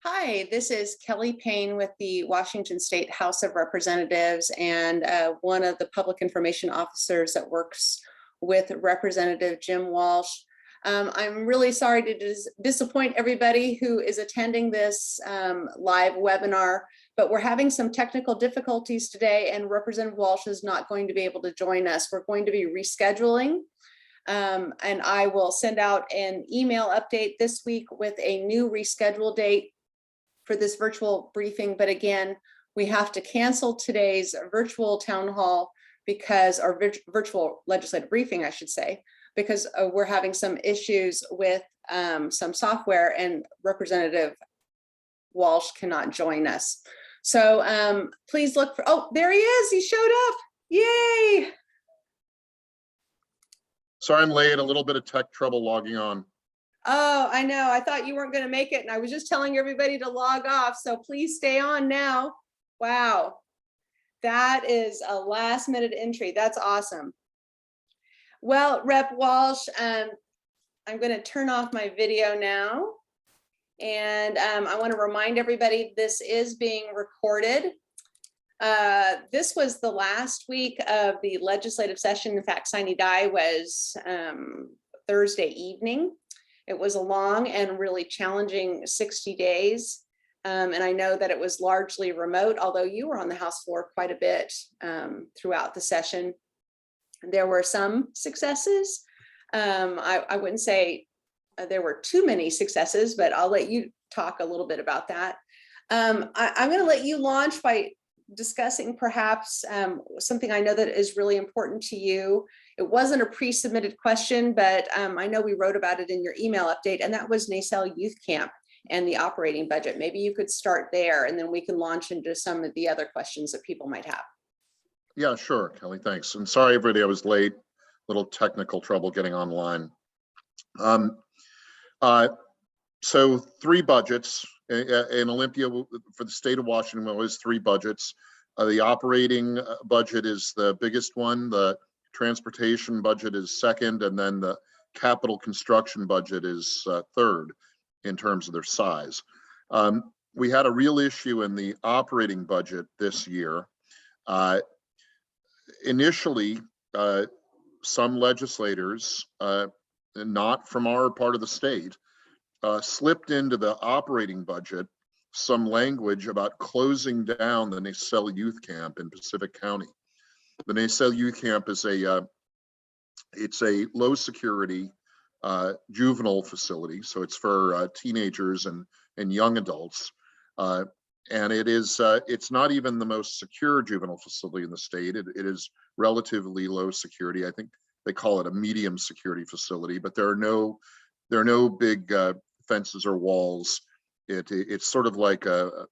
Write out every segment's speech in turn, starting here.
Hi, this is Kelly Payne with the Washington State House of Representatives and one of the public information officers that works with Representative Jim Walsh. I'm really sorry to disappoint everybody who is attending this live webinar, but we're having some technical difficulties today and Representative Walsh is not going to be able to join us. We're going to be rescheduling. And I will send out an email update this week with a new reschedule date for this virtual briefing. But again, we have to cancel today's virtual town hall because our virtual legislative briefing, I should say, because we're having some issues with some software and Representative Walsh cannot join us. So please look for, oh, there he is, he showed up, yay. Sorry I'm late, a little bit of tech trouble logging on. Oh, I know. I thought you weren't going to make it. And I was just telling everybody to log off. So please stay on now. Wow. That is a last minute entry. That's awesome. Well, Rep Walsh, I'm going to turn off my video now. And I want to remind everybody this is being recorded. This was the last week of the legislative session. In fact, sine die was Thursday evening. It was a long and really challenging 60 days. And I know that it was largely remote, although you were on the House floor quite a bit throughout the session. There were some successes. I wouldn't say there were too many successes, but I'll let you talk a little bit about that. I'm going to let you launch by discussing perhaps something I know that is really important to you. It wasn't a pre-submitted question, but I know we wrote about it in your email update, and that was Nacelle Youth Camp and the operating budget. Maybe you could start there, and then we can launch into some of the other questions that people might have. Yeah, sure, Kelly, thanks. And sorry, everybody, I was late. Little technical trouble getting online. So 3 budgets in Olympia for the state of Washington. There was 3 budgets. The operating budget is the biggest one. The transportation budget is second, and then the capital construction budget is third in terms of their size. We had a real issue in the operating budget this year. Initially, some legislators, not from our part of the state, slipped into the operating budget some language about closing down the Nacelle Youth Camp in Pacific County. The Nacelle Youth Camp is it's a low security juvenile facility, so it's for teenagers and young adults, and it's not even the most secure juvenile facility in the state. It is relatively low security. I think they call it a medium security facility, but there are no big fences or walls. It's sort of like it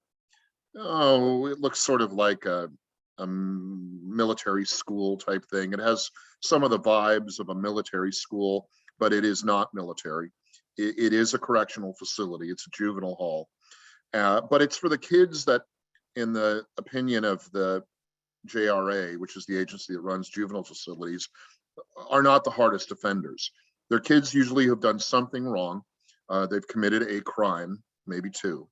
looks sort of like a military school type thing. It has some of the vibes of a military school, but it is not military. It is a correctional facility. It's a juvenile hall, but it's for the kids that, in the opinion of the JRA, which is the agency that runs juvenile facilities, are not the hardest offenders. They're kids usually who've done something wrong. They've committed a crime, maybe 2,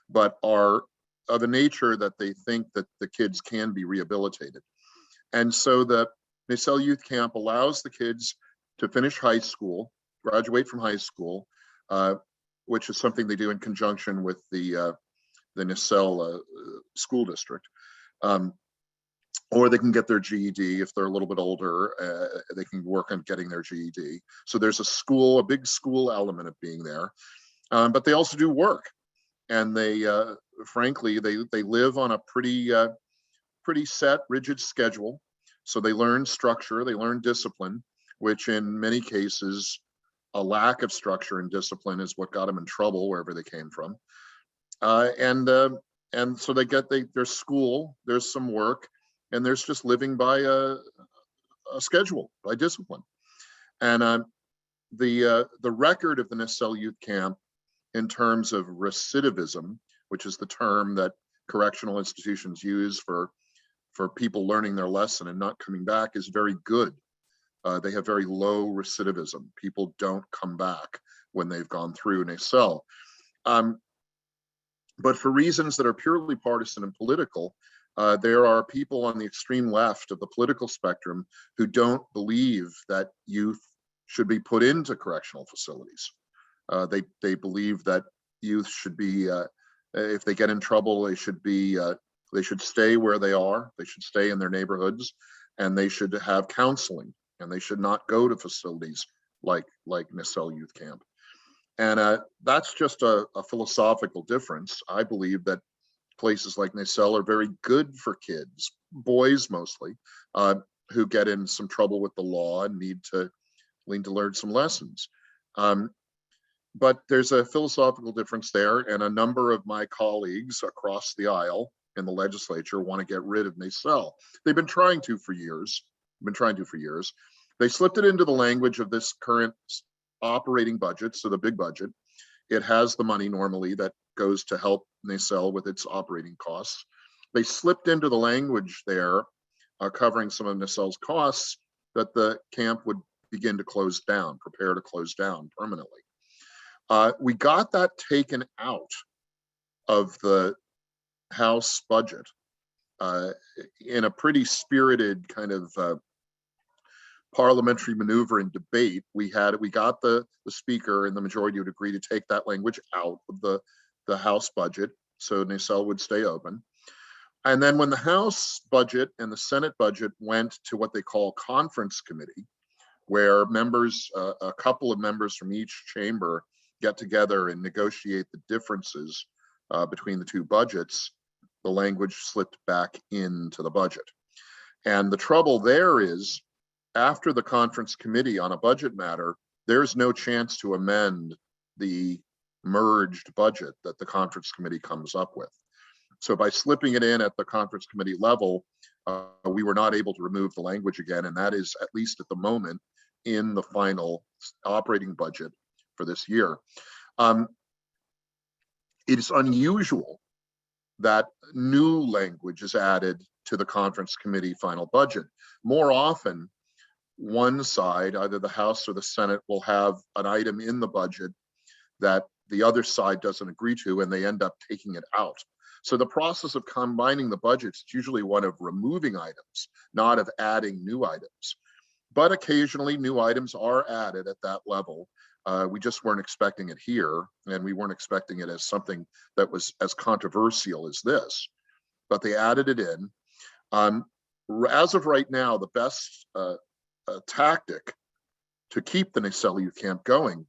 but are of a nature that they think that the kids can be rehabilitated. And so the Nacelle Youth Camp allows the kids to finish high school, graduate from high school, which is something they do in conjunction with the Nacelle school district. Or they can get their GED if they're a little bit older. They can work on getting their GED. So there's a big school element of being there, but they also do work, and they, frankly, they live on a pretty set, rigid schedule. So they learn structure, they learn discipline, which in many cases, a lack of structure and discipline is what got them in trouble wherever they came from. And so there's school, there's some work, and there's just living by a schedule, by discipline. And the record of the Nacelle Youth Camp in terms of recidivism, which is the term that correctional institutions use for people learning their lesson and not coming back, is very good. They have very low recidivism. People don't come back when they've gone through Nacelle. But for reasons that are purely partisan and political, there are people on the extreme left of the political spectrum who don't believe that youth should be put into correctional facilities. They believe that youth should be, if they get in trouble, they should stay where they are. They should stay in their neighborhoods, and they should have counseling, and they should not go to facilities like Nacelle Youth Camp. And that's just a philosophical difference. I believe that places like Nacelle are very good for kids, boys mostly, who get in some trouble with the law and need to learn some lessons. But there's a philosophical difference there, and a number of my colleagues across the aisle in the legislature want to get rid of Nacelle. They've been trying to for years. They slipped it into the language of this current operating budget, so the big budget. It has the money normally that goes to help Nacelle with its operating costs. They slipped into the language there, covering some of Nacelle's costs, that the camp would begin to close down, prepare to close down permanently. We got that taken out of the House budget in a pretty spirited kind of parliamentary maneuver and debate. We got the speaker and the majority would agree to take that language out of the House budget, so Nacelle would stay open. And then when the House budget and the Senate budget went to what they call conference committee, where members, a couple of members from each chamber get together and negotiate the differences between the two budgets, the language slipped back into the budget. And the trouble there is, after the conference committee on a budget matter, there's no chance to amend the merged budget that the conference committee comes up with. So by slipping it in at the conference committee level, we were not able to remove the language again, and that is, at least at the moment, in the final operating budget for this year. It is unusual that new language is added to the conference committee final budget. More often, one side, either the House or the Senate, will have an item in the budget that the other side doesn't agree to, and they end up taking it out. So the process of combining the budgets is usually one of removing items, not of adding new items. But occasionally new items are added at that level. We just weren't expecting it here, and we weren't expecting it as something that was as controversial as this, but they added it in. As of right now, the best tactic to keep the Nacelle Youth Camp going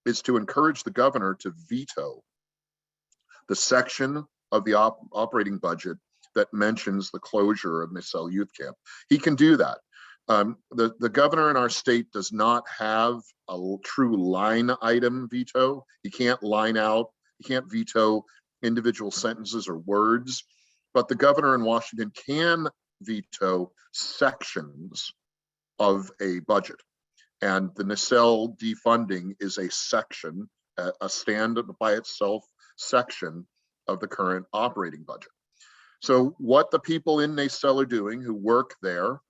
is to encourage the governor to veto the section of the operating budget that mentions the closure of Nacelle Youth Camp. He can do that. The governor in our state does not have a true line item veto. He can't veto individual sentences or words, but the governor in Washington can veto sections of a budget. And the Nacelle defunding is a section, a stand by itself section of the current operating budget. So what the people in Nacelle are doing who work there,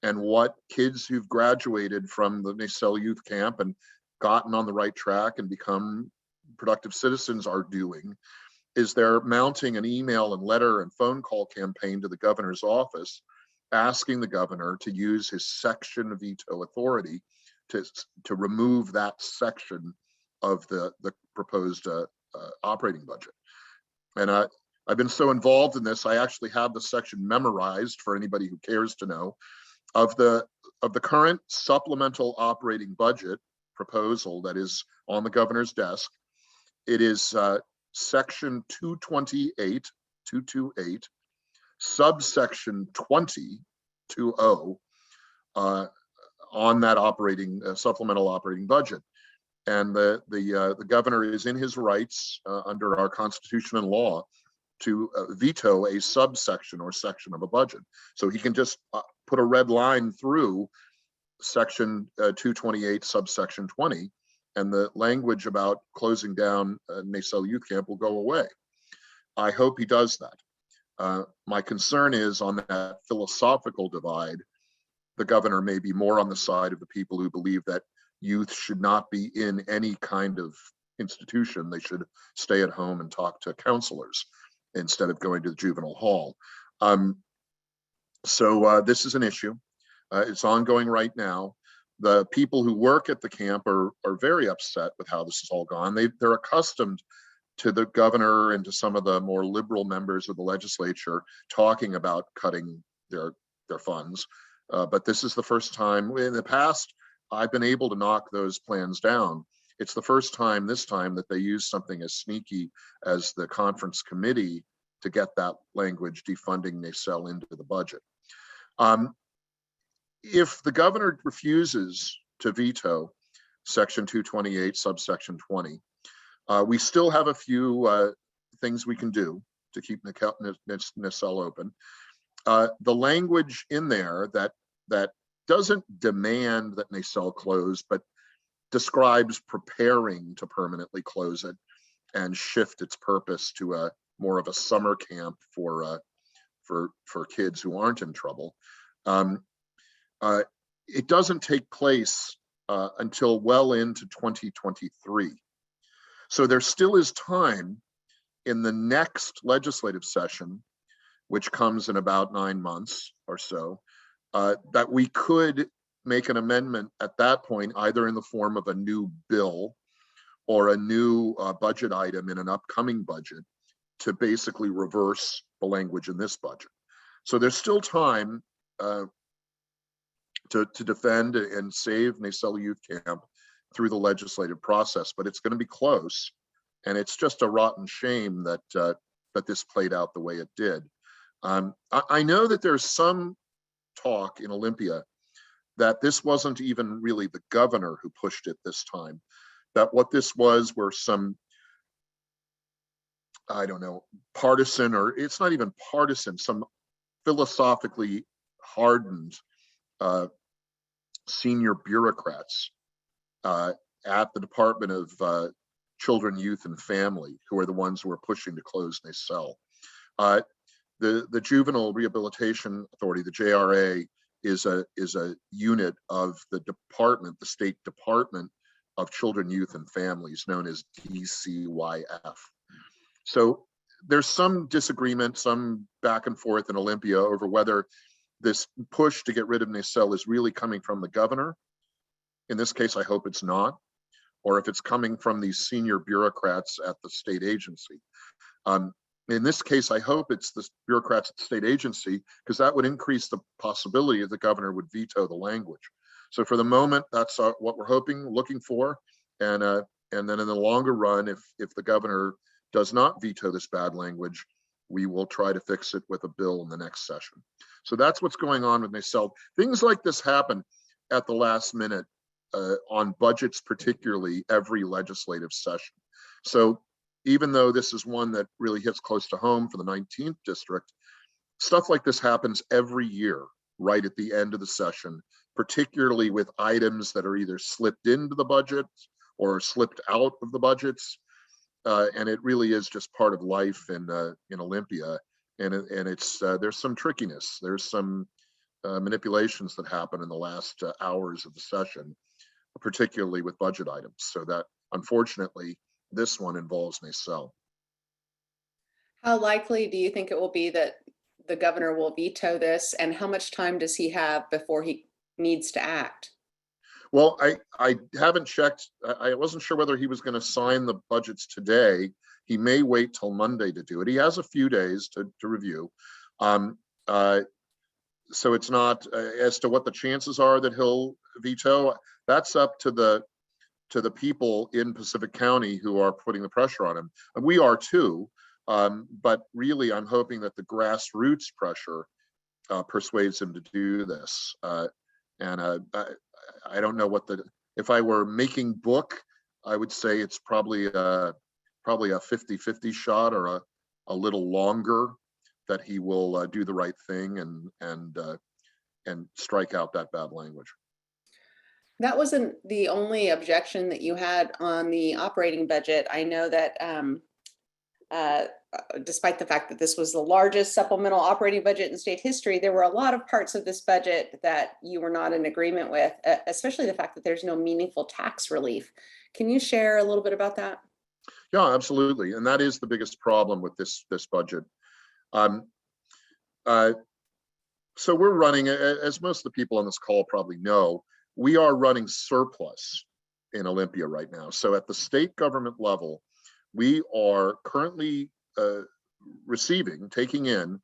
and what kids who've graduated from the Nacelle Youth Camp and gotten on the right track and become productive citizens are doing, is they're mounting an email and letter and phone call campaign to the governor's office, asking the governor to use his section veto authority to remove that section of the proposed operating budget. And I've been so involved in this, I actually have the section memorized for anybody who cares to know. Of the current supplemental operating budget proposal that is on the governor's desk, it is section 228, subsection 20, on that operating supplemental operating budget. And the governor is in his rights under our Constitution and law to veto a subsection or section of a budget. So he can just put a red line through section 228 subsection 20, and the language about closing down Nacelle Youth Camp will go away. I hope he does that. My concern is on that philosophical divide, the governor may be more on the side of the people who believe that youth should not be in any kind of institution, they should stay at home and talk to counselors instead of going to the juvenile hall. So this is an issue. It's ongoing right now. The people who work at the camp are very upset with how this has all gone. They're accustomed to the governor and to some of the more liberal members of the legislature talking about cutting their funds. But this is the first time. In the past, I've been able to knock those plans down. It's the first time this time that they use something as sneaky as the conference committee to get that language defunding NACEL into the budget. If the governor refuses to veto section 228 subsection 20, we still have a few things we can do to keep NACEL open. The language in there that doesn't demand that NACEL close, but describes preparing to permanently close it and shift its purpose to a more of a summer camp for kids who aren't in trouble. It doesn't take place until well into 2023. So there still is time in the next legislative session, which comes in about 9 months or so, that we could make an amendment at that point, either in the form of a new bill or a new budget item in an upcoming budget to basically reverse the language in this budget. So there's still time to defend and save NACEL Youth Camp through the legislative process, but it's going to be close. And it's just a rotten shame that that this played out the way it did. I know that there's some talk in Olympia that this wasn't even really the governor who pushed it this time, that what this was were some, I don't know, partisan, or it's not even partisan, some philosophically hardened senior bureaucrats at the Department of Children, Youth, and Family, who are the ones who are pushing to close NACEL. The Juvenile Rehabilitation Authority, the JRA, is a unit of the department, the State Department of Children, Youth, and Families, known as DCYF. So there's some disagreement, some back and forth in Olympia over whether this push to get rid of NACEL is really coming from the governor. In this case, I hope it's not, or if it's coming from these senior bureaucrats at the state agency. In this case, I hope it's the bureaucrats at the state agency, because that would increase the possibility that the governor would veto the language. So for the moment, that's what we're looking for. And then in the longer run, if the governor does not veto this bad language, we will try to fix it with a bill in the next session. So that's what's going on with NACEL. Things like this happen at the last minute on budgets, particularly every legislative session. So even though this is one that really hits close to home for the 19th district, stuff like this happens every year, right at the end of the session, particularly with items that are either slipped into the budget or slipped out of the budgets. And it really is just part of life in Olympia. And it's there's some trickiness. There's some manipulations that happen in the last hours of the session, particularly with budget items. So that, unfortunately, this one involves NACEL. How likely do you think it will be that the governor will veto this, and how much time does he have before he needs to act? Well, I haven't checked. I wasn't sure whether he was going to sign the budgets today. He may wait till Monday to do it. He has a few days to review. So it's not as to what the chances are that he'll veto. That's up to the people in Pacific County who are putting the pressure on him. And we are too. But really, I'm hoping that the grassroots pressure persuades him to do this. I don't know what if I were making book, I would say it's probably a 50-50 shot, or a little longer, that he will do the right thing and strike out that bad language. That wasn't the only objection that you had on the operating budget. I know that despite the fact that this was the largest supplemental operating budget in state history, there were a lot of parts of this budget that you were not in agreement with, especially the fact that there's no meaningful tax relief. Can you share a little bit about that? Yeah, absolutely. And that is the biggest problem with this budget. So we're running, as most of the people on this call probably know, we are running surplus in Olympia right now. So at the state government level, we are currently taking in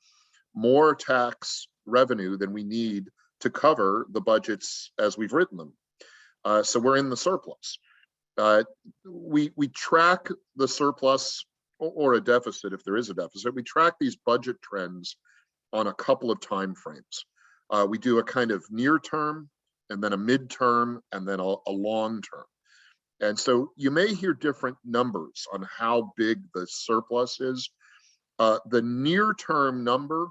more tax revenue than we need to cover the budgets as we've written them. So we're in the surplus. We track the surplus or a deficit, if there is a deficit. We track these budget trends on a couple of time frames. We do a kind of near term, and then a midterm, and then a long term. And so you may hear different numbers on how big the surplus is. The near term number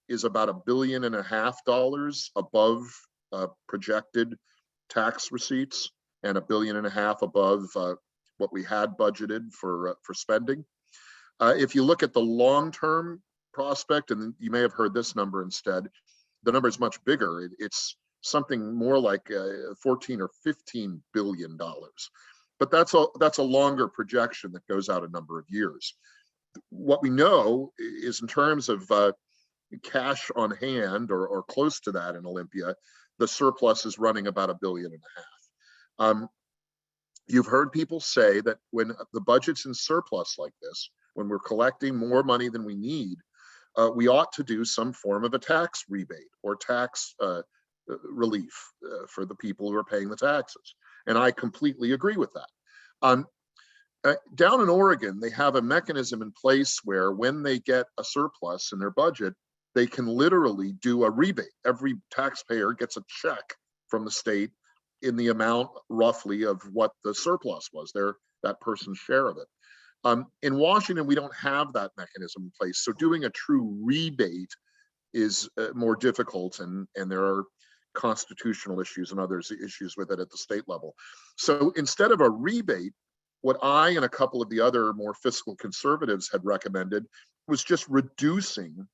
is about $1.5 billion above projected tax receipts, and $1.5 billion above what we had budgeted for spending. If you look at the long-term prospect, and you may have heard this number instead, the number is much bigger. It's something more like $14 or $15 billion. But that's a longer projection that goes out a number of years. What we know is, in terms of cash on hand, or close to that in Olympia, the surplus is running about $1.5 billion. You've heard people say that when the budget's in surplus like this, when we're collecting more money than we need, we ought to do some form of a tax rebate or tax relief for the people who are paying the taxes. And I completely agree with that. Down in Oregon, they have a mechanism in place where when they get a surplus in their budget, they can literally do a rebate. Every taxpayer gets a check from the state in the amount roughly of what the surplus was, that person's share of it. In Washington, we don't have that mechanism in place. So doing a true rebate is more difficult, and there are constitutional issues and other issues with it at the state level. So instead of a rebate, what I and a couple of the other more fiscal conservatives had recommended was just reducing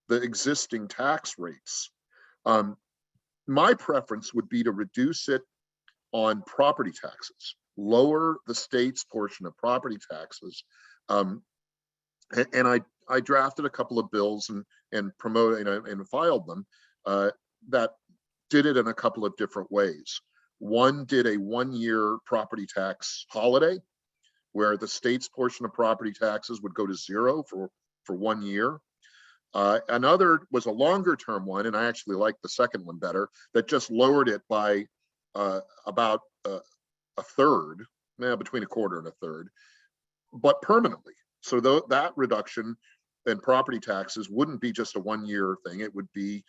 the existing tax rates. My preference would be to reduce it on property taxes, lower the state's portion of property taxes. And I drafted a couple of bills and promoted and filed them that did it in a couple of different ways. One did a 1-year property tax holiday, where the state's portion of property taxes would go to zero for 1 year. Another was a longer term one, and I actually like the second one better, that just lowered it by about a third, between a quarter and a third, but permanently. So that reduction in property taxes wouldn't be just a 1-year thing. It would be,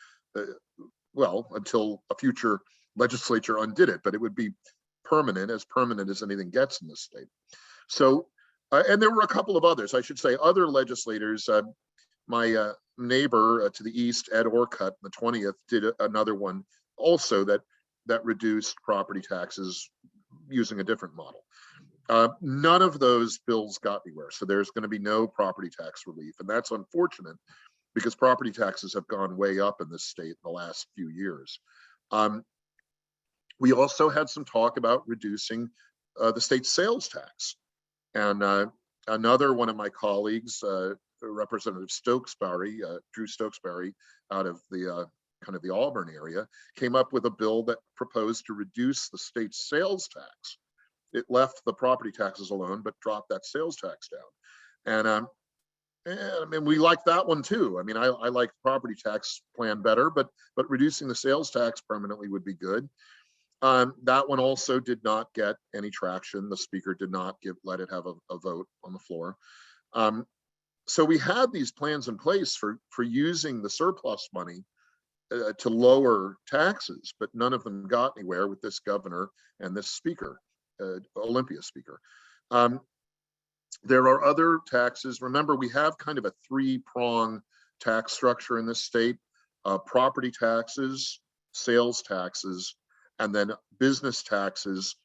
until a future legislature undid it, but it would be permanent as anything gets in this state. So, and there were a couple of others, I should say, other legislators. My neighbor to the east, Ed Orcutt, the 20th, did another one also that reduced property taxes using a different model. None of those bills got anywhere, so there's going to be no property tax relief, and that's unfortunate because property taxes have gone way up in this state in the last few years. We also had some talk about reducing the state sales tax, and another one of my colleagues, Representative Stokesbury, Drew Stokesbury, out of the kind of the Auburn area, came up with a bill that proposed to reduce the state sales tax. It left the property taxes alone, but dropped that sales tax down. And I mean, we like that one too. I mean, I like the property tax plan better, but reducing the sales tax permanently would be good. That one also did not get any traction. The speaker did not let it have a vote on the floor. So we had these plans in place for using the surplus money to lower taxes, but none of them got anywhere with this governor and this speaker, Olympia speaker. There are other taxes. Remember, we have kind of a 3-prong tax structure in this state: property taxes, sales taxes, and then business taxes.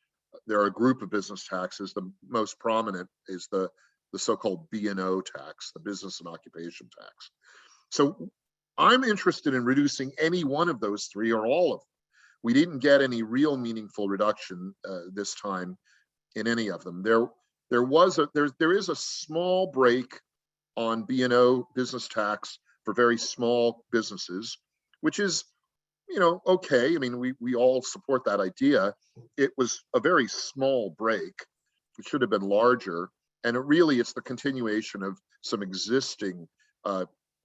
There are a group of business taxes. The most prominent is the the so-called B&O tax, the business and occupation tax. So I'm interested in reducing any one of those three or all of them. We didn't get any real meaningful reduction this time in any of them. There is a small break on B&O business tax for very small businesses, which is, okay. I mean, we all support that idea. It was a very small break. It should have been larger. And it's the continuation of some existing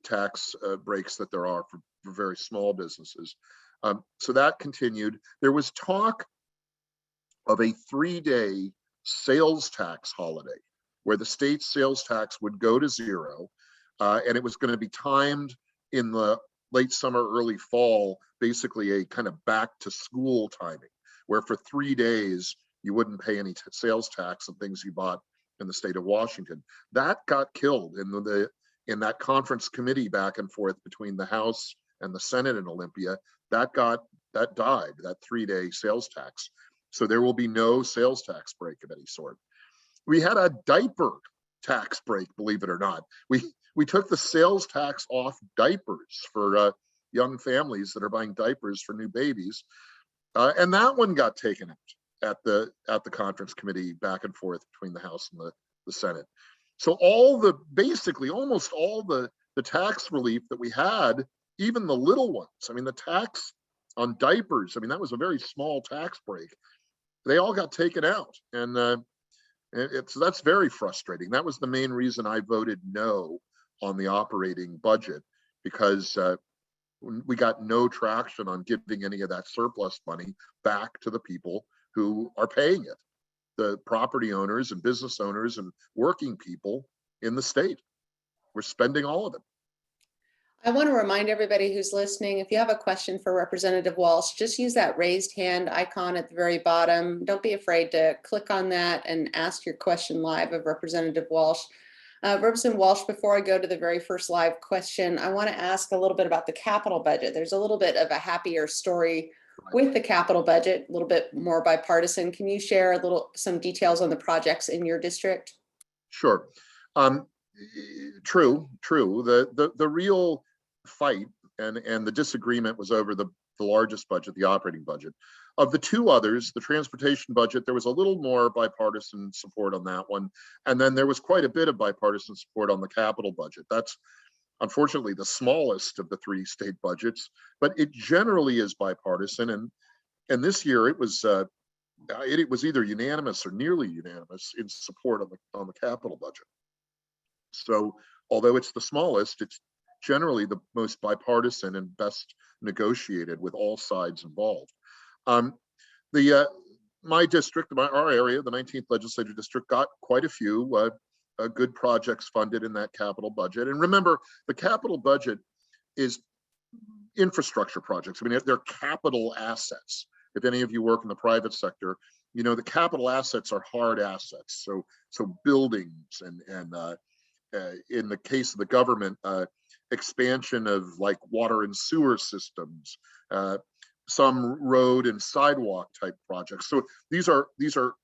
tax breaks that there are for very small businesses. So that continued. There was talk of a 3-day sales tax holiday where the state sales tax would go to zero, and it was going to be timed in the late summer, early fall, basically a kind of back to school timing, where for 3 days you wouldn't pay any sales tax on things you bought in the state of Washington. That got killed in that conference committee back and forth between the House and the Senate in Olympia. That died, that 3-day sales tax. So there will be no sales tax break of any sort. We had a diaper tax break, believe it or not. We took the sales tax off diapers for young families that are buying diapers for new babies, and that one got taken out at the conference committee back and forth between the House and the Senate. So basically almost all the tax relief that we had, even the little ones, I mean, the tax on diapers, I mean, that was a very small tax break. They all got taken out, and that's very frustrating. That was the main reason I voted no on the operating budget, because we got no traction on giving any of that surplus money back to the people who are paying it, the property owners and business owners and working people in the state. We're spending all of it. I want to remind everybody who's listening, if you have a question for Representative Walsh, just use that raised hand icon at the very bottom. Don't be afraid to click on that and ask your question live of Representative Walsh. Representative Walsh, before I go to the very first live question, I want to ask a little bit about the capital budget. There's a little bit of a happier story with the capital budget, a little bit more bipartisan. Can you share some details on the projects in your district? Sure. True. The real fight and the disagreement was over the largest budget, the operating budget. Of the two others, the transportation budget, there was a little more bipartisan support on that one. And then there was quite a bit of bipartisan support on the capital budget. That's unfortunately the smallest of the three state budgets, but it generally is bipartisan. And this year it was either unanimous or nearly unanimous in support on the capital budget. So although it's the smallest, it's generally the most bipartisan and best negotiated with all sides involved. My district, our area, the 19th legislative district, got quite a few good projects funded in that capital budget. And remember, the capital budget is infrastructure projects. I mean, they're capital assets. If any of you work in the private sector, the capital assets are hard assets. So buildings and in the case of the government, expansion of like water and sewer systems, some road and sidewalk type projects. So these are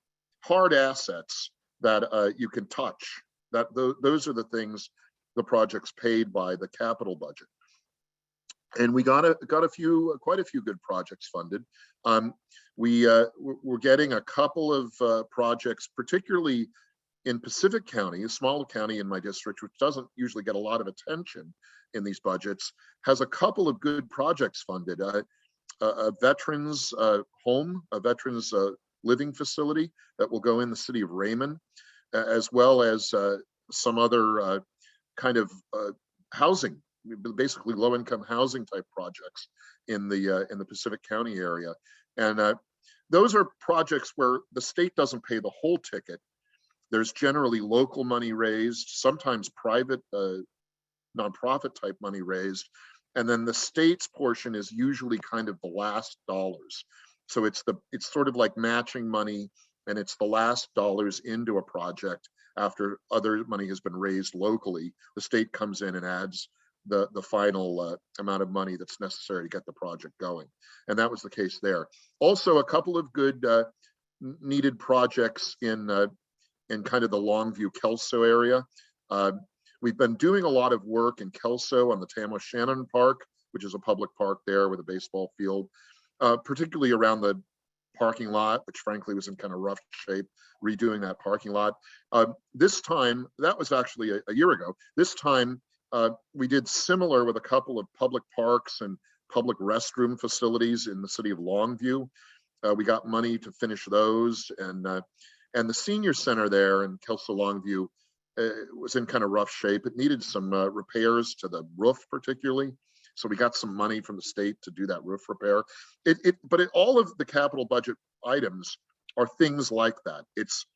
hard assets that you can touch. Those are the things, the projects paid by the capital budget. And we got quite a few good projects funded. We're getting a couple of projects, particularly in Pacific County, a smaller county in my district, which doesn't usually get a lot of attention in these budgets, has a couple of good projects funded. A veterans home, a veterans living facility that will go in the city of Raymond, as well as some other kind of housing, basically low-income housing type projects in the Pacific County area. And those are projects where the state doesn't pay the whole ticket. There's generally local money raised, sometimes private nonprofit type money raised, and then the state's portion is usually kind of the last dollars. So it's sort of like matching money, and it's the last dollars into a project after other money has been raised locally. The state comes in and adds the final amount of money that's necessary to get the project going, and that was the case there. Also, a couple of good needed projects in in kind of the Longview Kelso area. We've been doing a lot of work in Kelso on the Tam O'Shannon Park, which is a public park there with a baseball field, particularly around the parking lot, which frankly was in kind of rough shape, redoing that parking lot. This time, that was actually a year ago. This time, we did similar with a couple of public parks and public restroom facilities in the city of Longview. We got money to finish those, and the senior center there in Kelso Longview was in kind of rough shape. It needed some repairs to the roof, particularly. So we got some money from the state to do that roof repair. But all of the capital budget items are things like that. It's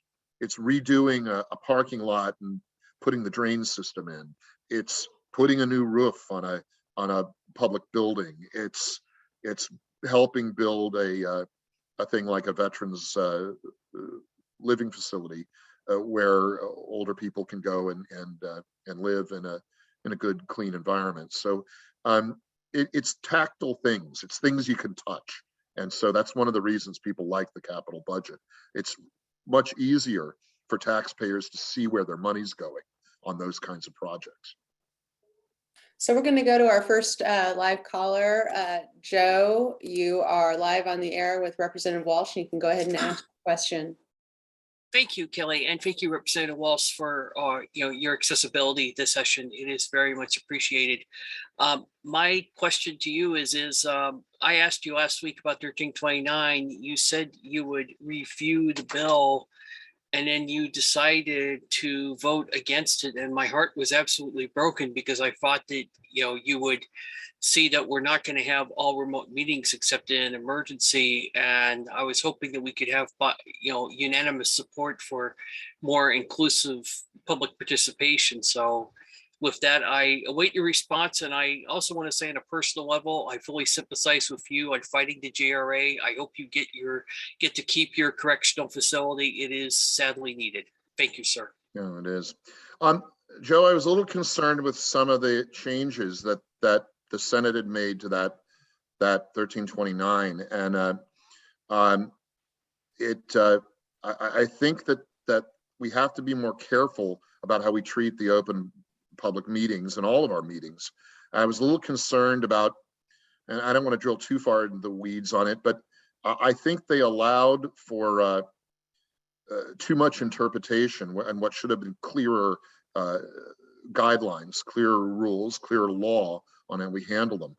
redoing a parking lot and putting the drain system in. It's putting a new roof on a public building. It's helping build a thing like a veterans living facility where older people can go and live in a good, clean environment. So it's tactile things. It's things you can touch. And so that's one of the reasons people like the capital budget. It's much easier for taxpayers to see where their money's going on those kinds of projects. So we're going to go to our first live caller. Joe, you are live on the air with Representative Walsh. You can go ahead and ask a question. Thank you, Kelly, and thank you, Representative Walsh, for your accessibility this session. It is very much appreciated. My question to you is I asked you last week about 1329. You said you would review the bill, and then you decided to vote against it, and my heart was absolutely broken because I thought that you would see that we're not going to have all remote meetings except in an emergency, and I was hoping that we could have unanimous support for more inclusive public participation. So with that, I await your response, and I also want to say on a personal level, I fully sympathize with you on fighting the JRA. I hope you get to keep your correctional facility. It is sadly needed. Thank you, sir. Yeah, it is. Joe, I was a little concerned with some of the changes that the Senate had made to that 1329, and I think that we have to be more careful about how we treat the open public meetings and all of our meetings. I was a little concerned about, and I don't want to drill too far into the weeds on it, but I think they allowed for too much interpretation and what should have been clearer guidelines, clearer rules, clearer law on how we handle them.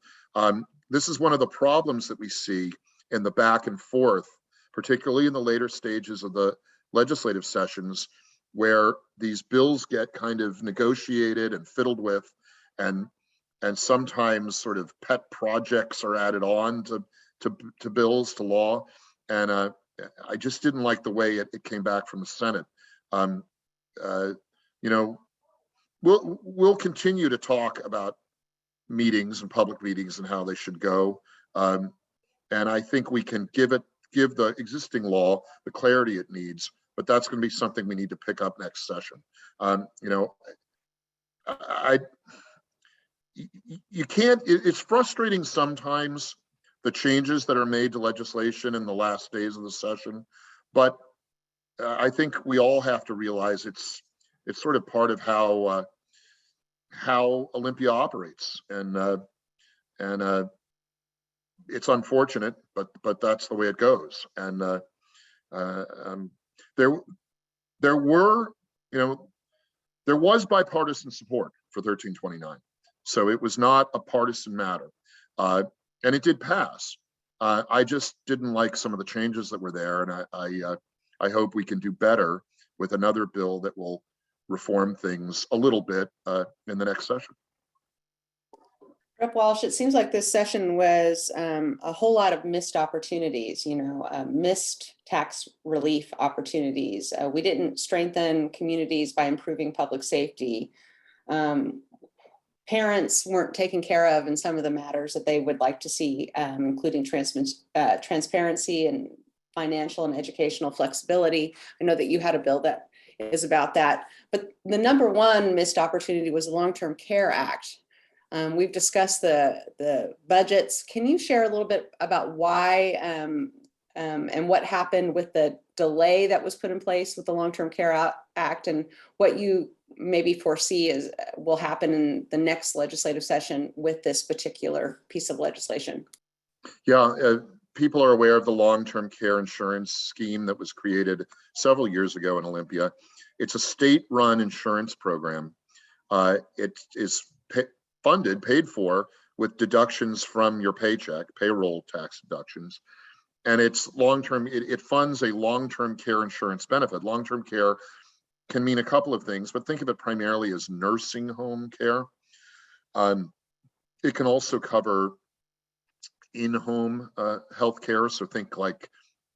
This is one of the problems that we see in the back and forth, particularly in the later stages of the legislative sessions, where these bills get kind of negotiated and fiddled with, and sometimes sort of pet projects are added on to bills, to law. And I just didn't like the way it came back from the Senate. We'll continue to talk about meetings and public meetings and how they should go. And I think we can give the existing law the clarity it needs, but that's going to be something we need to pick up next session. You can't, it's frustrating sometimes, the changes that are made to legislation in the last days of the session, but I think we all have to realize it's sort of part of how Olympia operates, and it's unfortunate, but that's the way it goes. And there was bipartisan support for 1329, so it was not a partisan matter, and it did pass. I just didn't like some of the changes that were there, and I hope we can do better with another bill that will reform things a little bit in the next session. Rep. Walsh, it seems like this session was a whole lot of missed opportunities, missed tax relief opportunities. We didn't strengthen communities by improving public safety. Parents weren't taken care of in some of the matters that they would like to see, including transparency and financial and educational flexibility. I know that you had a bill that is about that, but the number one missed opportunity was the Long-Term Care Act. We've discussed the budgets. Can you share a little bit about why and what happened with the delay that was put in place with the Long-Term Care Act, and what you maybe foresee is will happen in the next legislative session with this particular piece of legislation. Yeah, people are aware of the long-term care insurance scheme that was created several years ago in Olympia. It's a state-run insurance program. It is paid for with deductions from your paycheck, payroll tax deductions. And it's long-term, it funds a long-term care insurance benefit. Long-term care can mean a couple of things, but think of it primarily as nursing home care. It can also cover in-home health care. So think like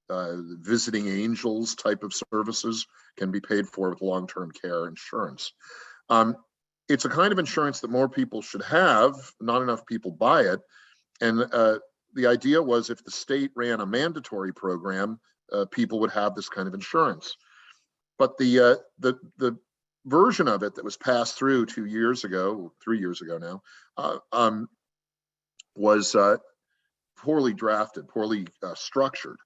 visiting angels type of services can be paid for with long-term care insurance. It's a kind of insurance that more people should have. Not enough people buy it. And the idea was if the state ran a mandatory program, people would have this kind of insurance. But the version of it that was passed through 2 years ago, 3 years ago now, was poorly drafted, poorly structured.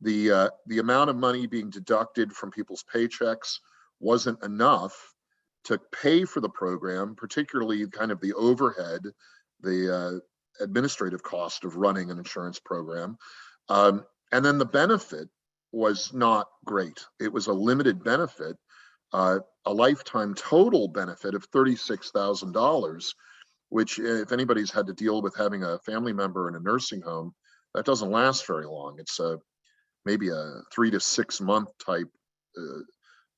The amount of money being deducted from people's paychecks wasn't enough to pay for the program, particularly kind of the overhead, the administrative cost of running an insurance program. And then the benefit was not great. It was a limited benefit, a lifetime total benefit of $36,000, which if anybody's had to deal with having a family member in a nursing home, that doesn't last very long. It's maybe a 3 to 6 month type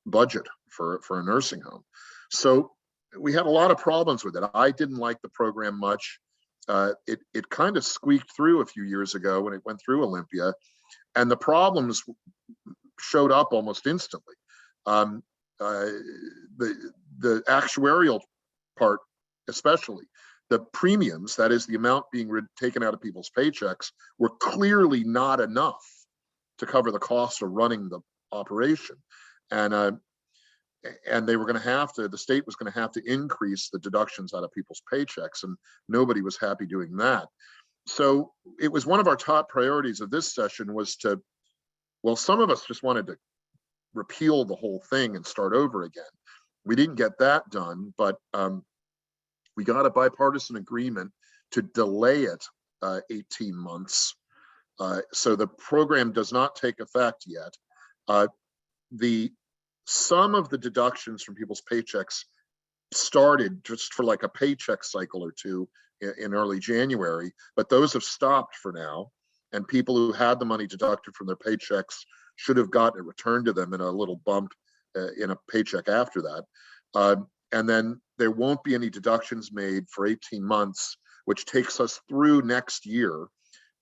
budget for a nursing home. So we had a lot of problems with it. I didn't like the program much. It kind of squeaked through a few years ago when it went through Olympia, and the problems showed up almost instantly. The actuarial part, especially the premiums, that is the amount being taken out of people's paychecks, were clearly not enough to cover the cost of running the operation. And they were going to have to, the state was going to have to increase the deductions out of people's paychecks, and nobody was happy doing that. So it was one of our top priorities of this session was to, well, some of us just wanted to repeal the whole thing and start over again. We didn't get that done, but we got a bipartisan agreement to delay it 18 months. So the program does not take effect yet. Some of the deductions from people's paychecks started just for like a paycheck cycle or two in early January, but those have stopped for now. And people who had the money deducted from their paychecks should have gotten it returned to them in a little bump in a paycheck after that. And then there won't be any deductions made for 18 months, which takes us through next year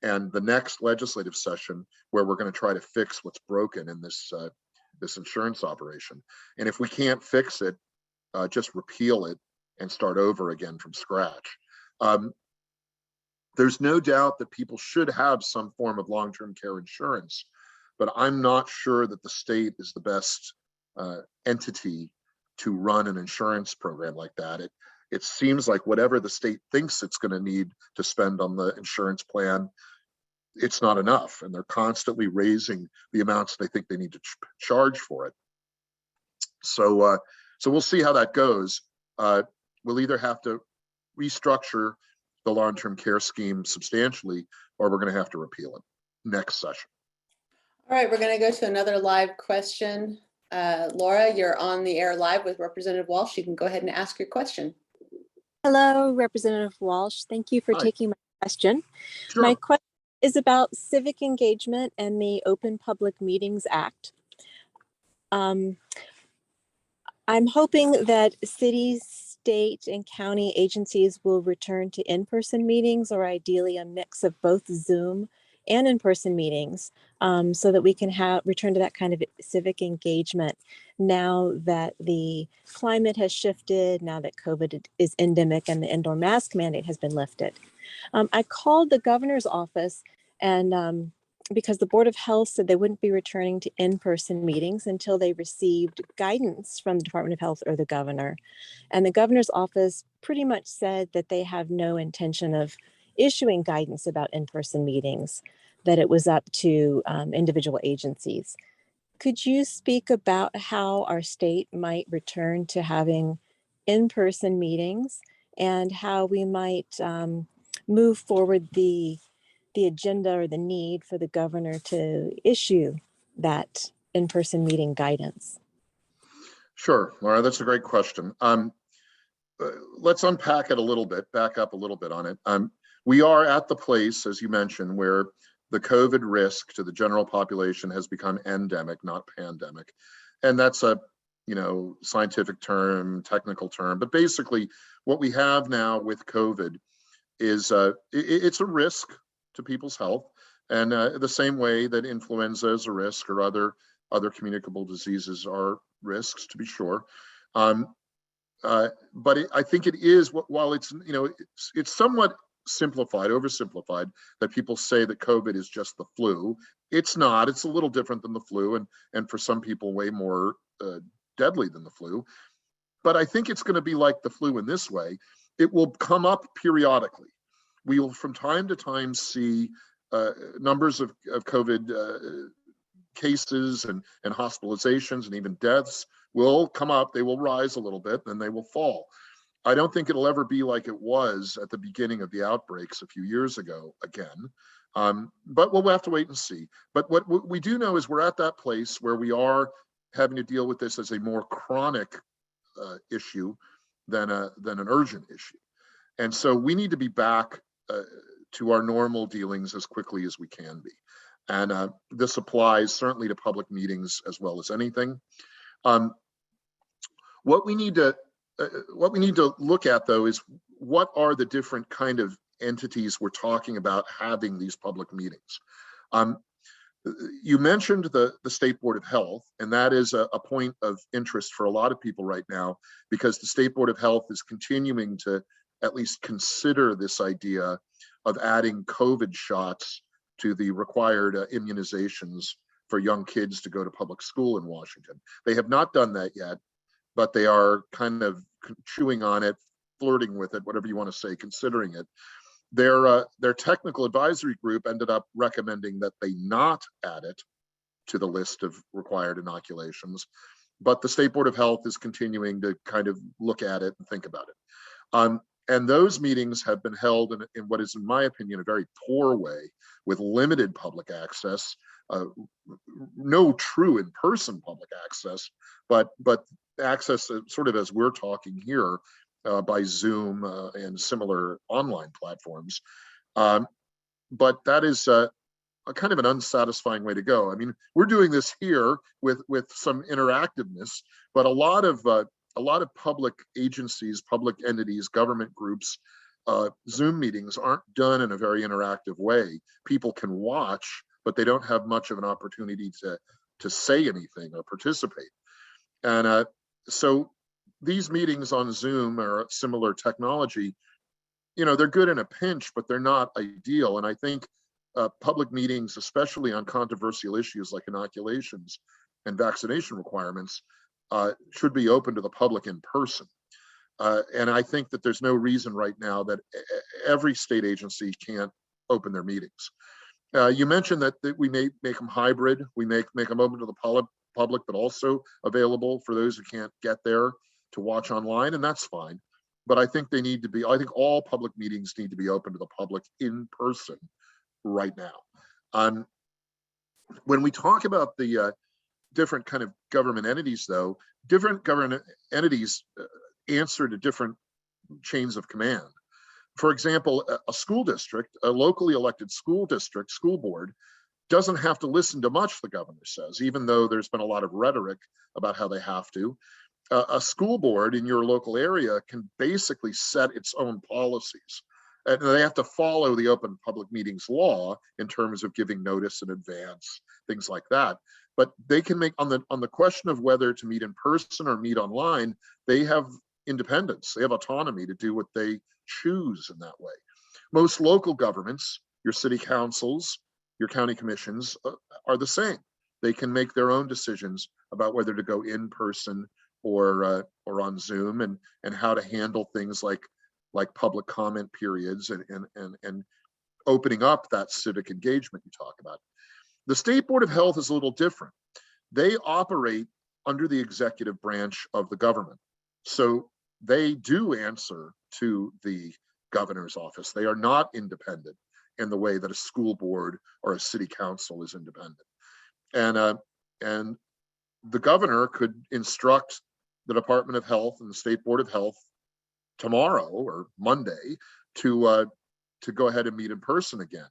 and the next legislative session, where we're going to try to fix what's broken in this insurance operation. And if we can't fix it, just repeal it and start over again from scratch. There's no doubt that people should have some form of long-term care insurance, but I'm not sure that the state is the best entity to run an insurance program like that. It seems like whatever the state thinks it's going to need to spend on the insurance plan, it's not enough, and they're constantly raising the amounts they think they need to charge for it. So we'll see how that goes. We'll either have to restructure the long-term care scheme substantially, or we're going to have to repeal it next session. All right, we're going to go to another live question. Laura, you're on the air live with Representative Walsh. You can go ahead and ask your question. Hello, Representative Walsh. Thank you for taking my question. Sure. My question is about civic engagement and the Open Public Meetings Act. I'm hoping that cities, state, and county agencies will return to in-person meetings, or ideally a mix of both Zoom and in-person meetings, so that we can return to that kind of civic engagement now that the climate has shifted, now that COVID is endemic and the indoor mask mandate has been lifted. I called the governor's office, and because the Board of Health said they wouldn't be returning to in-person meetings until they received guidance from the Department of Health or the governor. And the governor's office pretty much said that they have no intention of issuing guidance about in-person meetings. that it was up to individual agencies. Could you speak about how our state might return to having in-person meetings and how we might move forward the agenda or the need for the governor to issue that in-person meeting guidance? Sure, Laura, that's a great question. Let's unpack it a little bit, back up a little bit on it. We are at the place, as you mentioned, where the COVID risk to the general population has become endemic, not pandemic. And that's a, scientific term, technical term, but basically what we have now with COVID is it's a risk to people's health, and the same way that influenza is a risk, or other communicable diseases are risks, to be sure. But I think it is, while it's, it's somewhat simplified, oversimplified, that people say that COVID is just the flu. It's not. It's a little different than the flu, and for some people way more deadly than the flu. But I think it's going to be like the flu in this way. It will come up periodically. We will from time to time see numbers of COVID cases and hospitalizations and even deaths will come up. They will rise a little bit, then they will fall. I don't think it'll ever be like it was at the beginning of the outbreaks a few years ago again. But we'll have to wait and see. But what we do know is we're at that place where we are having to deal with this as a more chronic issue than an urgent issue. And so we need to be back to our normal dealings as quickly as we can be. And this applies certainly to public meetings as well as anything. What we need to look at, though, is what are the different kind of entities we're talking about having these public meetings. You mentioned the State Board of Health, and that is a point of interest for a lot of people right now, because the State Board of Health is continuing to at least consider this idea of adding COVID shots to the required immunizations for young kids to go to public school in Washington. They have not done that yet, but they are kind of chewing on it, flirting with it, whatever you want to say, considering it. Their technical advisory group ended up recommending that they not add it to the list of required inoculations, but the State Board of Health is continuing to kind of look at it and think about it. And those meetings have been held in what is, in my opinion, a very poor way, with limited public access, no true in-person public access, but access sort of as we're talking here by Zoom and similar online platforms. But that is a kind of an unsatisfying way to go. I mean, we're doing this here with some interactiveness, but a lot of public agencies, public entities, government groups, Zoom meetings aren't done in a very interactive way. People can watch, but they don't have much of an opportunity to say anything or participate. And so these meetings on Zoom or similar technology, they're good in a pinch, but they're not ideal. And I think public meetings, especially on controversial issues like inoculations and vaccination requirements, should be open to the public in person. And I think that there's no reason right now that every state agency can't open their meetings. You mentioned that we may make them hybrid. We make them open to the public, but also available for those who can't get there to watch online, and that's fine. But I think they need to be, I think all public meetings need to be open to the public in person right now. When we talk about the different kind of government entities, though, different government entities answer to different chains of command. For example, a school district, a locally elected school district, school board, doesn't have to listen to much the governor says, even though there's been a lot of rhetoric about how they have to. A school board in your local area can basically set its own policies. And they have to follow the Open Public Meetings law in terms of giving notice in advance, things like that. But they can make, on the question of whether to meet in person or meet online, they have independence. They have autonomy to do what they choose in that way. Most local governments, your city councils, your county commissions, are the same. They can make their own decisions about whether to go in person or on Zoom, and how to handle things like public comment periods and opening up that civic engagement you talk about. The State Board of Health is a little different. They operate under the executive branch of the government. So they do answer to the governor's office. They are not independent in the way that a school board or a city council is independent. And the governor could instruct the Department of Health and the State Board of Health tomorrow or Monday to go ahead and meet in person again.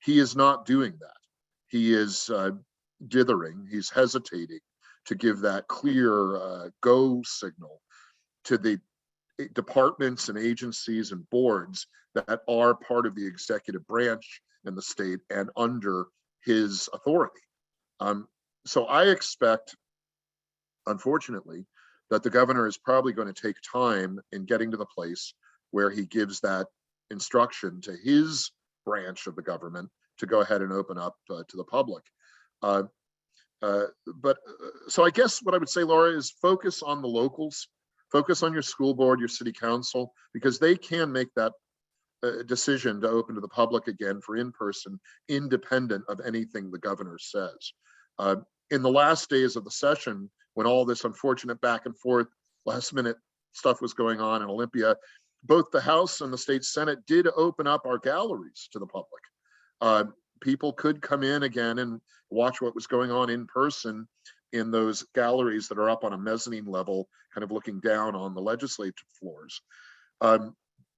He is not doing that. He is dithering. He's hesitating to give that clear go signal to the departments and agencies and boards that are part of the executive branch in the state and under his authority. So I expect, unfortunately, that the governor is probably going to take time in getting to the place where he gives that instruction to his branch of the government to go ahead and open up to the public. So I guess what I would say, Laura, is focus on the locals, focus on your school board, your city council, because they can make that decision to open to the public again for in-person, independent of anything the governor says. In the last days of the session, when all this unfortunate back and forth, last minute stuff was going on in Olympia, both the House and the State Senate did open up our galleries to the public. People could come in again and watch what was going on in person in those galleries that are up on a mezzanine level, kind of looking down on the legislative floors.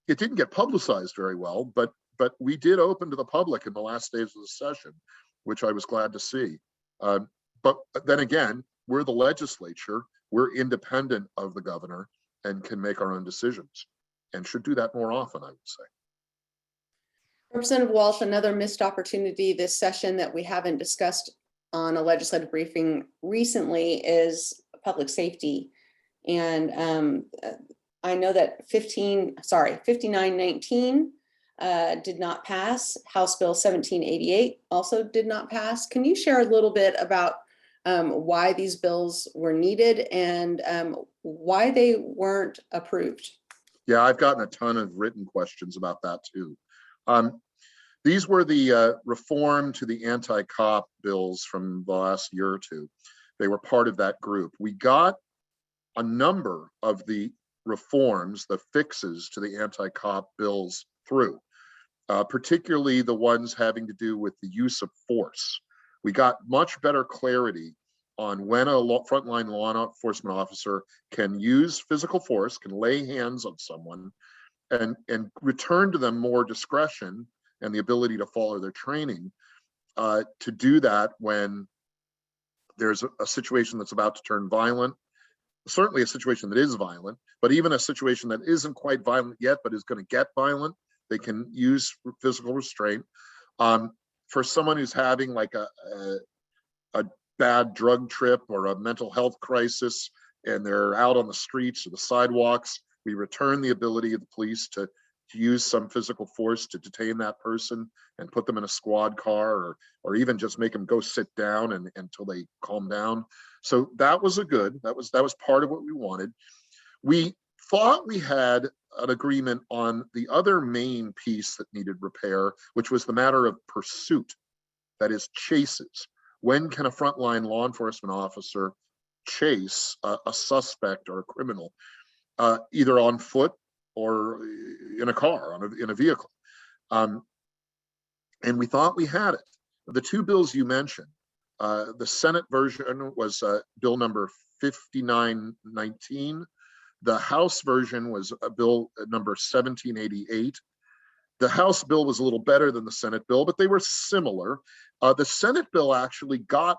It didn't get publicized very well, but we did open to the public in the last days of the session, which I was glad to see. But then again, we're the legislature, we're independent of the governor and can make our own decisions and should do that more often, I would say. Representative Walsh, another missed opportunity this session that we haven't discussed on a legislative briefing recently is public safety. And I know that 5919 did not pass. House Bill 1788 also did not pass. Can you share a little bit about why these bills were needed and why they weren't approved? Yeah, I've gotten a ton of written questions about that too. These were the reform to the anti-cop bills from the last year or two. They were part of that group. We got a number of the reforms, the fixes to the anti-cop bills through, particularly the ones having to do with the use of force. We got much better clarity on when a frontline law enforcement officer can use physical force, can lay hands on someone and return to them more discretion and the ability to follow their training to do that when there's a situation that's about to turn violent, certainly a situation that is violent, but even a situation that isn't quite violent yet, but is going to get violent, they can use physical restraint. For someone who's having like a bad drug trip or a mental health crisis and they're out on the streets or the sidewalks, we return the ability of the police to use some physical force to detain that person and put them in a squad car or even just make them go sit down until they calm down. So that was that was part of what we wanted. We thought we had an agreement on the other main piece that needed repair, which was the matter of pursuit, that is chases. When can a frontline law enforcement officer chase a suspect or a criminal, either on foot or in a car, in a vehicle? And we thought we had it. The two bills you mentioned, the Senate version was bill number 5919. The House version was bill number 1788. The House bill was a little better than the Senate bill, but they were similar. The Senate bill actually got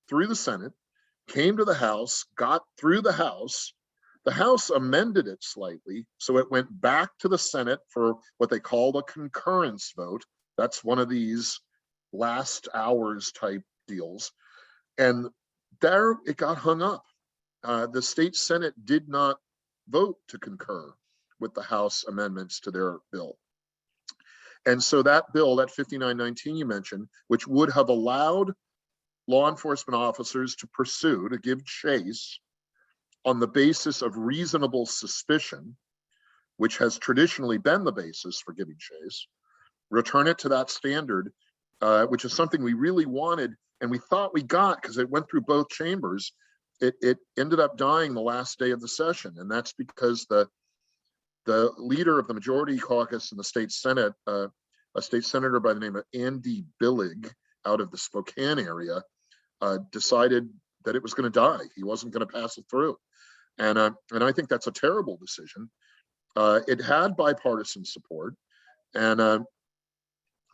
through the Senate, came to the House, got through the House. The House amended it slightly, so it went back to the Senate for what they called a concurrence vote. That's one of these last hours type deals. And there it got hung up. The state Senate did not vote to concur with the House amendments to their bill. And so that bill, that 5919 you mentioned, which would have allowed law enforcement officers to pursue, to give chase on the basis of reasonable suspicion, which has traditionally been the basis for giving chase, return it to that standard, which is something we really wanted and we thought we got because it went through both chambers. It ended up dying the last day of the session, and that's because the leader of the majority caucus in the state Senate, a state senator by the name of Andy Billig out of the Spokane area, decided that it was going to die. He wasn't going to pass it through. And I think that's a terrible decision. It had bipartisan support, and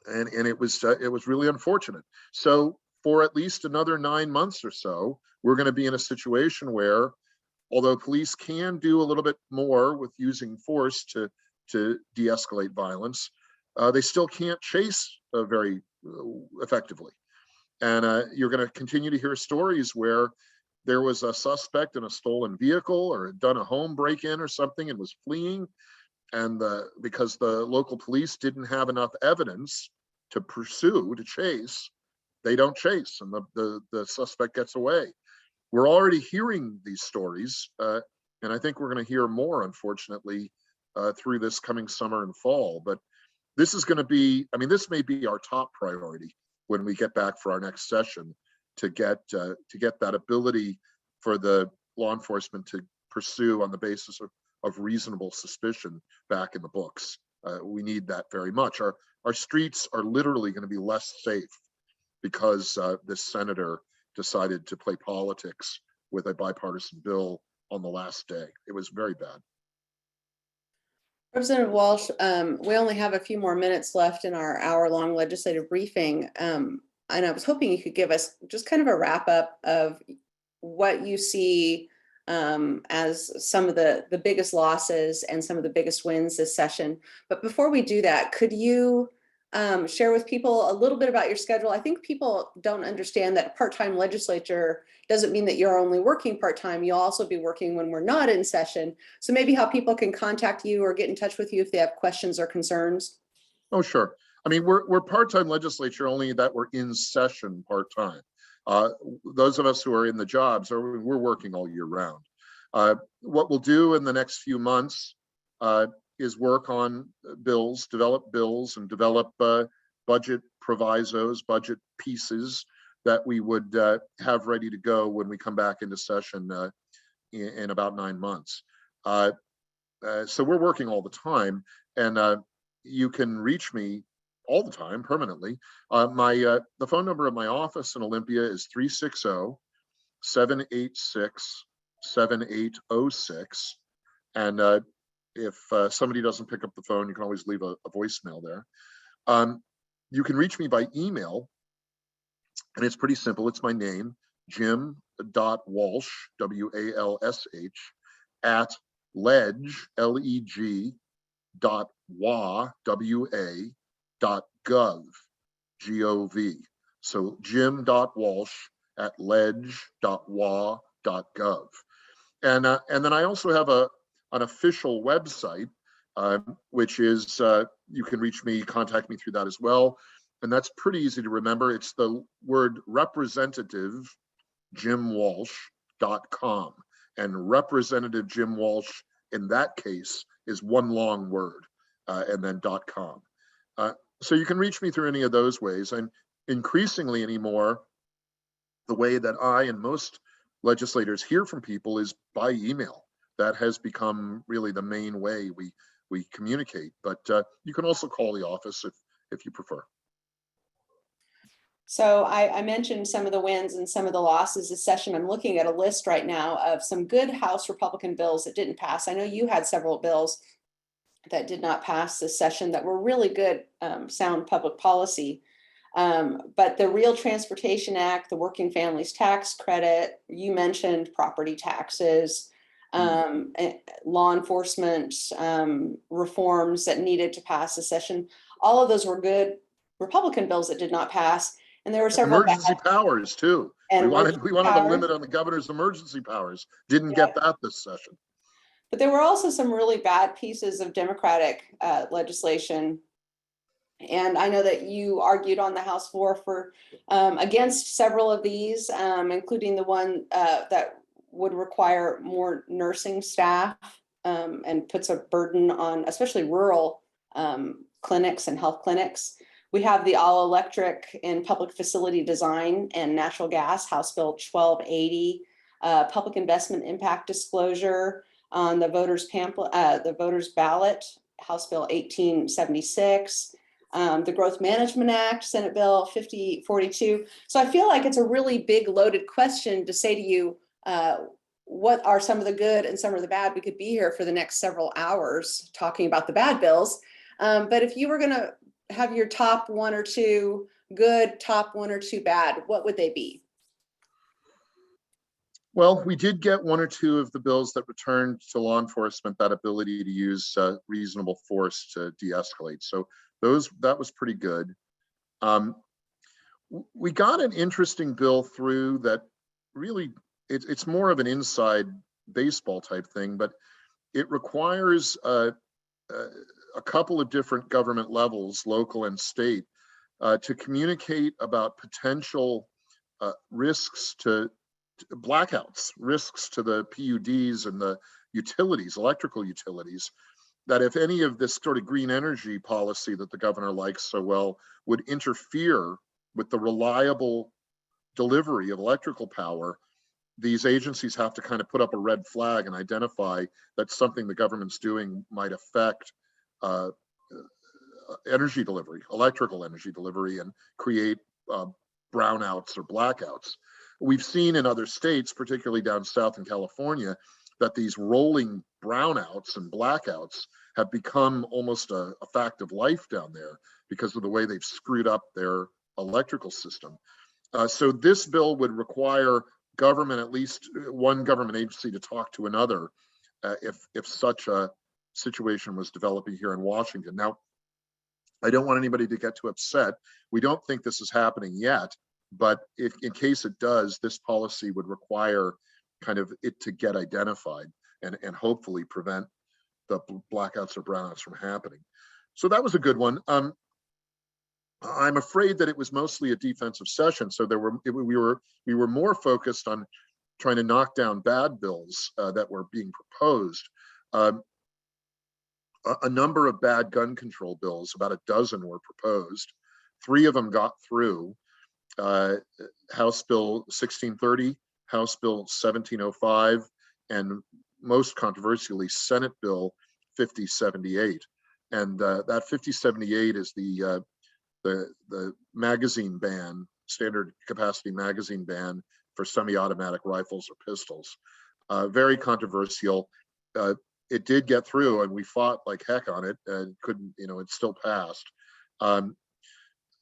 it was really unfortunate. So for at least another 9 months or so, we're going to be in a situation where, although police can do a little bit more with using force to de-escalate violence, they still can't chase very effectively. And you're going to continue to hear stories where there was a suspect in a stolen vehicle or had done a home break-in or something and was fleeing, and because the local police didn't have enough evidence to pursue, to chase, they don't chase, and the suspect gets away. We're already hearing these stories, and I think we're going to hear more, unfortunately, through this coming summer and fall. But this is going to be, I mean, this may be our top priority when we get back for our next session, to get that ability for the law enforcement to pursue on the basis of reasonable suspicion back in the books. We need that very much. Our streets are literally going to be less safe because this senator decided to play politics with a bipartisan bill on the last day. It was very bad. Representative Walsh, we only have a few more minutes left in our hour-long legislative briefing. And I was hoping you could give us just kind of a wrap up of what you see as some of the biggest losses and some of the biggest wins this session. But before we do that, could you share with people a little bit about your schedule? I think people don't understand that part-time legislature doesn't mean that you're only working part-time. You'll also be working when we're not in session. So maybe how people can contact you or get in touch with you if they have questions or concerns. Oh, sure. I mean, we're part-time legislature, only that we're in session part-time. Those of us who are in the jobs, we're working all year round. What we'll do in the next few months is work on bills, develop bills, and develop budget provisos, budget pieces that we would have ready to go when we come back into session in about 9 months. So we're working all the time, and you can reach me all the time, permanently. The phone number of my office in Olympia is 360-786-7806. And if somebody doesn't pick up the phone, you can always leave a voicemail there. You can reach me by email, and it's pretty simple. It's my name, jim.walsh, W-A-L-S-H, at ledge, L-E-G, .wa, W-A, .gov, G-O-V. So jim.walsh at ledge.wa.gov. And then I also have an official website, which is, you can reach me, contact me through that as well. And that's pretty easy to remember. It's the word representativejimwalsh.com. And Representative Jim Walsh, in that case, is one long word, and then .com. So you can reach me through any of those ways. And increasingly anymore, the way that I and most legislators hear from people is by email. That has become really the main way we communicate. But you can also call the office if you prefer. So I mentioned some of the wins and some of the losses this session. I'm looking at a list right now of some good House Republican bills that didn't pass. I know you had several bills that did not pass this session that were really good, sound public policy. But the Real Transportation Act, the Working Families Tax Credit, you mentioned property taxes, law enforcement reforms that needed to pass this session. All of those were good Republican bills that did not pass. And there were several emergency powers too. And we wanted a limit on the governor's emergency powers. Didn't get that this session. But there were also some really bad pieces of Democratic legislation. And I know that you argued on the House floor for against several of these, including the one that would require more nursing staff and puts a burden on especially rural clinics and health clinics. We have the all electric in public facility design and natural gas, House Bill 1280, public investment impact disclosure on the voters pamphlet, the voters ballot, House Bill 1876, the Growth Management Act, Senate Bill 5042. So I feel like it's a really big loaded question to say to you, what are some of the good and some of the bad? We could be here for the next several hours talking about the bad bills. But if you were going to have your top one or two good, top one or two bad, what would they be? Well, we did get one or two of the bills that returned to law enforcement that ability to use reasonable force to de-escalate. So that was pretty good. We got an interesting bill through that really, it's more of an inside baseball type thing, but it requires a couple of different government levels, local and state, to communicate about potential risks to blackouts, risks to the PUDs and the utilities, electrical utilities, that if any of this sort of green energy policy that the governor likes so well would interfere with the reliable delivery of electrical power, these agencies have to kind of put up a red flag and identify that something the government's doing might affect energy delivery, electrical energy delivery, and create brownouts or blackouts. We've seen in other states, particularly down south in California, that these rolling brownouts and blackouts have become almost a fact of life down there because of the way they've screwed up their electrical system. So this bill would require government, at least one government agency, to talk to another if such a situation was developing here in Washington. Now, I don't want anybody to get too upset. We don't think this is happening yet, but if in case it does, this policy would require kind of it to get identified and hopefully prevent the blackouts or brownouts from happening. So that was a good one. I'm afraid that it was mostly a defensive session. So we were more focused on trying to knock down bad bills that were being proposed. A number of bad gun control bills, about a dozen were proposed. 3 of them got through. House Bill 1630, House Bill 1705, and most controversially, Senate Bill 5078. And that 5078 is the magazine ban, standard capacity magazine ban for semi-automatic rifles or pistols. Very controversial. It did get through, and we fought like heck on it, and couldn't, it still passed. And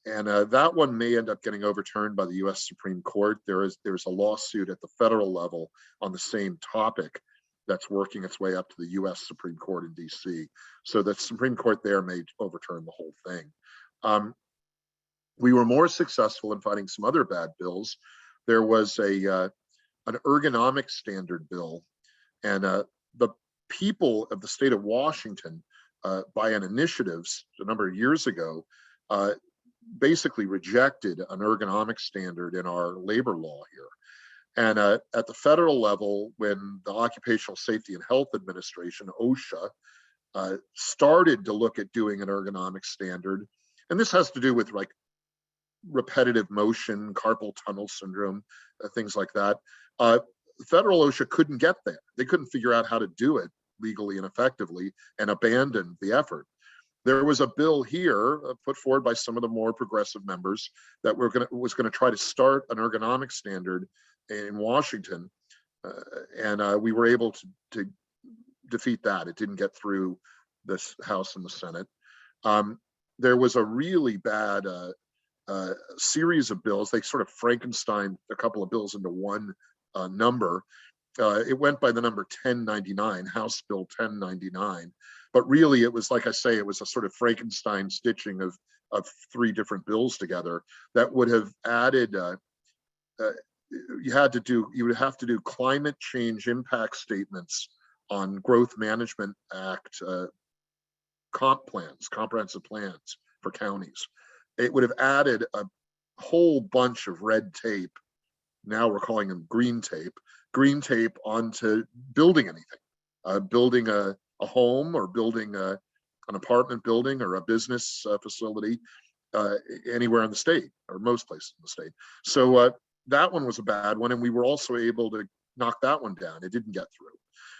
that one may end up getting overturned by the U.S. Supreme Court. There's a lawsuit at the federal level on the same topic that's working its way up to the U.S. Supreme Court in D.C. So the Supreme Court there may overturn the whole thing. We were more successful in fighting some other bad bills. There was an ergonomic standard bill, and the people of the state of Washington, by an initiative a number of years ago, basically rejected an ergonomic standard in our labor law here. And at the federal level, when the Occupational Safety and Health Administration, OSHA, started to look at doing an ergonomic standard, and this has to do with like repetitive motion, carpal tunnel syndrome, things like that. Federal OSHA couldn't get there. They couldn't figure out how to do it legally and effectively, and abandoned the effort. There was a bill here put forward by some of the more progressive members that was going to try to start an ergonomic standard in Washington, and we were able to defeat that. It didn't get through this House and the Senate. There was a really bad series of bills. They sort of Frankenstein a couple of bills into one number. It went by the number 1099, House Bill 1099. But really, it was, like I say, it was a sort of Frankenstein stitching of 3 different bills together that would have added, you would have to do climate change impact statements on Growth Management Act comprehensive plans for counties. It would have added a whole bunch of red tape. Now we're calling them green tape onto building anything, building a home or building an apartment building or a business facility anywhere in the state, or most places in the state. So that one was a bad one, and we were also able to knock that one down. It didn't get through.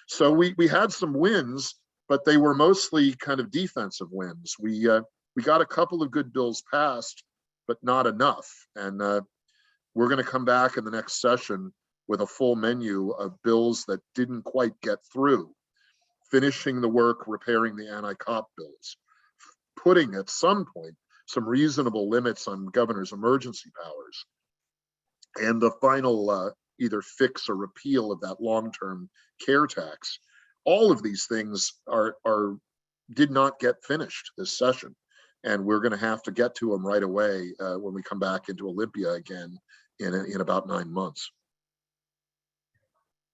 So we had some wins, but they were mostly kind of defensive wins. We got a couple of good bills passed, but not enough. And we're going to come back in the next session with a full menu of bills that didn't quite get through, finishing the work, repairing the anti-cop bills, putting at some point some reasonable limits on governor's emergency powers, and the final either fix or repeal of that long-term care tax. All of these things did not get finished this session, and we're going to have to get to them right away when we come back into Olympia again in about 9 months.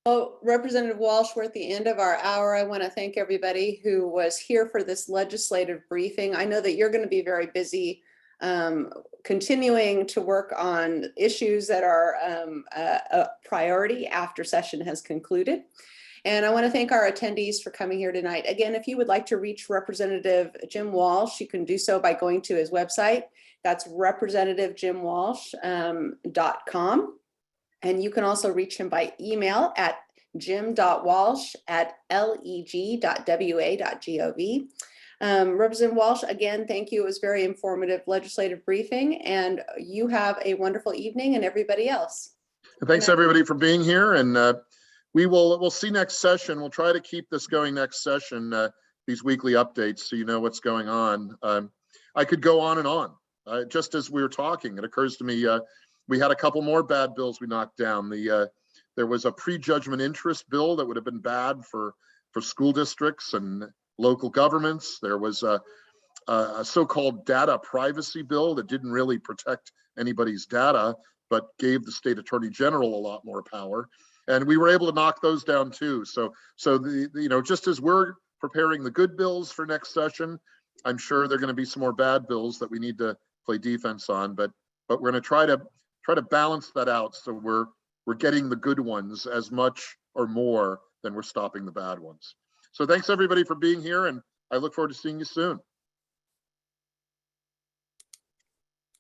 Oh, Representative Walsh, we're at the end of our hour. I want to thank everybody who was here for this legislative briefing. I know that you're going to be very busy continuing to work on issues that are a priority after session has concluded. And I want to thank our attendees for coming here tonight. Again, if you would like to reach Representative Jim Walsh, you can do so by going to his website. That's representativejimwalsh.com. And you can also reach him by email at jim.walsh@leg.wa.gov. Representative Walsh, again, thank you. It was very informative legislative briefing, and you have a wonderful evening, and everybody else. And thanks everybody for being here, and we'll see next session. We'll try to keep this going next session, these weekly updates, so you know what's going on. I could go on and on. Just as we were talking, it occurs to me, we had a couple more bad bills we knocked down. There was a prejudgment interest bill that would have been bad for school districts and local governments. There was a so-called data privacy bill that didn't really protect anybody's data, but gave the state attorney general a lot more power. And we were able to knock those down too. So just as we're preparing the good bills for next session, I'm sure there are going to be some more bad bills that we need to play defense on, but we're going to try to balance that out, so we're getting the good ones as much or more than we're stopping the bad ones. So thanks everybody for being here, and I look forward to seeing you soon.